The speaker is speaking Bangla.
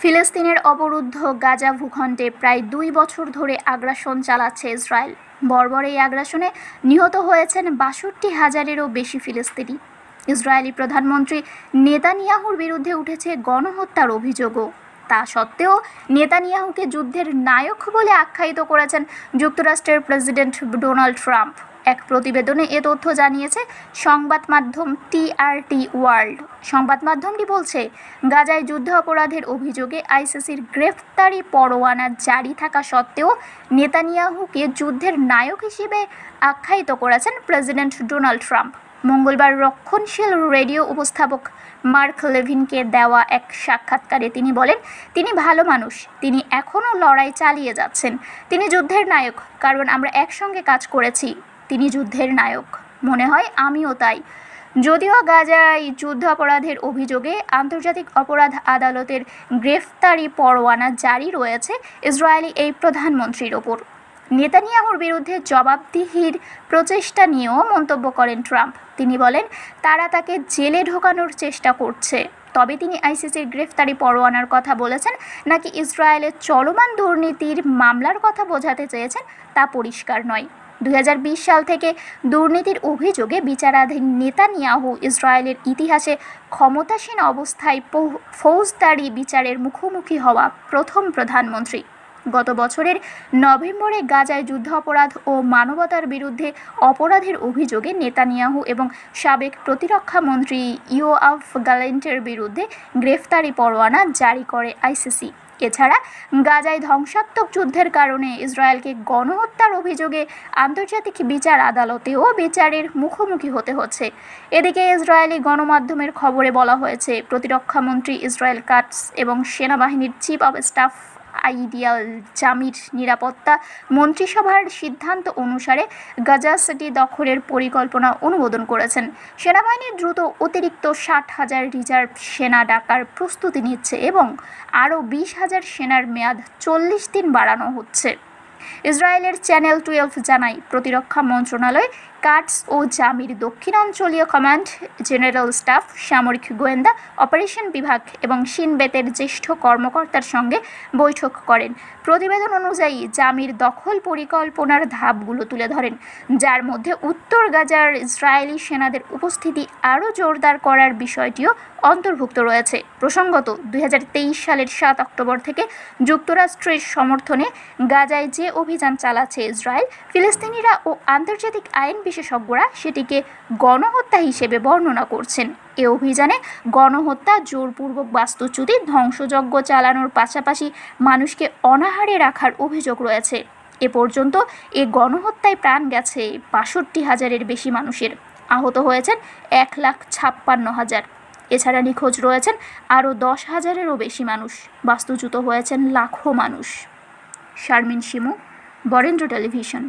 ফিলিস্তিনের অবরুদ্ধ গাজা ভূখণ্ডে প্রায় ২ বছর ধরে আগ্রাসন চালাচ্ছে ইসরায়েল। বর্বর এই আগ্রাসনে নিহত হয়েছেন ৬২,০০০-এরও বেশি ফিলিস্তিনি। ইসরায়েলি প্রধানমন্ত্রী নেতানিয়াহুর বিরুদ্ধে উঠেছে গণহত্যার অভিযোগও। তা সত্ত্বেও নেতানিয়াহুকে যুদ্ধের নায়ক বলে আখ্যায়িত করেছেন যুক্তরাষ্ট্রের প্রেসিডেন্ট ডোনাল্ড ট্রাম্প। এক প্রতিবেদনে এ তথ্য জানিয়েছে সংবাদ মাধ্যম টিআরটি ওয়ার্ল্ড। সংবাদ মাধ্যমটি বলছে, গাজায় যুদ্ধ অপরাধের অভিযোগে আইসিসির গ্রেফতারি পরোয়ানা জারি থাকা সত্ত্বেও নেতানিয়াহুকে যুদ্ধের নায়ক হিসেবে আখ্যায়িত করেছেন প্রেসিডেন্ট ডোনাল্ড ট্রাম্প। মঙ্গলবার রক্ষণশীল রেডিও উপস্থাপক মার্ক লেভিনকে দেওয়া এক সাক্ষাৎকারে তিনি বলেন, তিনি ভালো মানুষ, তিনি এখনও লড়াই চালিয়ে যাচ্ছেন। তিনি যুদ্ধের নায়ক, কারণ আমরা একসঙ্গে কাজ করেছি। তিনি যুদ্ধের নায়ক, মনে হয় আমিও তাই। যদিও গাজায় যুদ্ধ অপরাধের অভিযোগে আন্তর্জাতিক অপরাধ আদালতের গ্রেফতারি পরোয়ানা জারি রয়েছে ইসরায়েলি এই প্রধানমন্ত্রীর ওপর। নেতানিয়াহুর বিরুদ্ধে জবাবদিহির প্রচেষ্টা নিয়েও মন্তব্য করেন ট্রাম্প। তিনি বলেন, তারা তাকে জেলে ঢোকানোর চেষ্টা করছে। তবে তিনি আইসিসির গ্রেফতারি পরোয়ানার কথা বলেছেন নাকি ইসরায়েলের চলমান দুর্নীতির মামলার কথা বোঝাতে চেয়েছেন তা পরিষ্কার নয়। ২০২০ সাল থেকে দুর্নীতির অভিযোগে বিচারাধীন নেতানিয়াহু ইসরায়েলের ইতিহাসে ক্ষমতাসীন অবস্থায় ফৌজদারি বিচারের মুখোমুখি হওয়া প্রথম প্রধানমন্ত্রী। গত বছরের নভেম্বরে গাজায় যুদ্ধ অপরাধ ও মানবতার বিরুদ্ধে অপরাধের অভিযোগে নেতানিয়াহু এবং সাবেক প্রতিরক্ষা মন্ত্রী ইয়োআভ গ্যালান্টের বিরুদ্ধে গ্রেফতারি পরোয়ানা জারি করে আইসিসি। এছাড়া গাজায় ধ্বংসাত্মক যুদ্ধের কারণে ইসরায়েলকে গণহত্যার অভিযোগে আন্তর্জাতিক বিচার আদালতেও বিচারের মুখোমুখি হতে হচ্ছে। এদিকে ইসরায়েলি গণমাধ্যমের খবরে বলা হয়েছে, প্রতিরক্ষামন্ত্রী ইসরায়েল কাটস এবং সেনাবাহিনীর chief of staff ideal Jamir নিরাপত্তা মন্ত্রিসভার সিদ্ধান্ত অনুসারে গাজা সিটি দখলের পরিকল্পনা অনুমোদন করেছেন। সেনাবাহিনী দ্রুত অতিরিক্ত ৬০,০০০ রিজার্ভ সেনা ডাকার প্রস্তুতি নিচ্ছে এবং আরও ২০,০০০ সেনার মেয়াদ ৪০ দিন বাড়ানো হচ্ছে। ইসরায়েলের চ্যানেল 12 জানায়, প্রতিরক্ষা মন্ত্রণালয় কাটস ও জামির দক্ষিণাঞ্চলীয় কমান্ড, জেনারেল স্টাফ, সামরিক গোয়েন্দা, অপারেশন বিভাগ এবং শিনবেতের জ্যেষ্ঠ কর্মকর্তার সঙ্গে বৈঠক করেন। প্রতিবেদন অনুযায়ী জামির দখল পরিকল্পনার ধাপগুলো তুলে ধরেন, যার মধ্যে উত্তর গাজার ইসরায়েলি সেনাদের উপস্থিতি আরও জোরদার করার বিষয়টিও অন্তর্ভুক্ত রয়েছে। প্রসঙ্গত, ২০২৩ সালের ৭ অক্টোবর থেকে যুক্তরাষ্ট্রের সমর্থনে গাজায় যে অভিযান চালাচ্ছে ইসরায়েল, ফিলিস্তিনিরা ও আন্তর্জাতিক আইন বিশেষজ্ঞরা সেটিকে গণহত্যা হিসেবে বর্ণনা করছেন। এ অভিযানে গণহত্যা, জোরপূর্বক বাস্তুচ্যুতি, ধ্বংসযজ্ঞ চালানোর পাশাপাশি মানুষকে অনাহারে রাখার অভিযোগ রয়েছে। এ পর্যন্ত এ গণহত্যায় প্রাণ গেছে ৬২,০০০-এর বেশি মানুষের, আহত হয়েছেন ১,৫৬,০০০। এছাড়া নিখোঁজ রয়েছেন আরও ১০,০০০-এরও বেশি মানুষ, বাস্তুচ্যুত হয়েছেন লাখো মানুষ। শারমিন শিমু, বরেন্দ্র টেলিভিশন।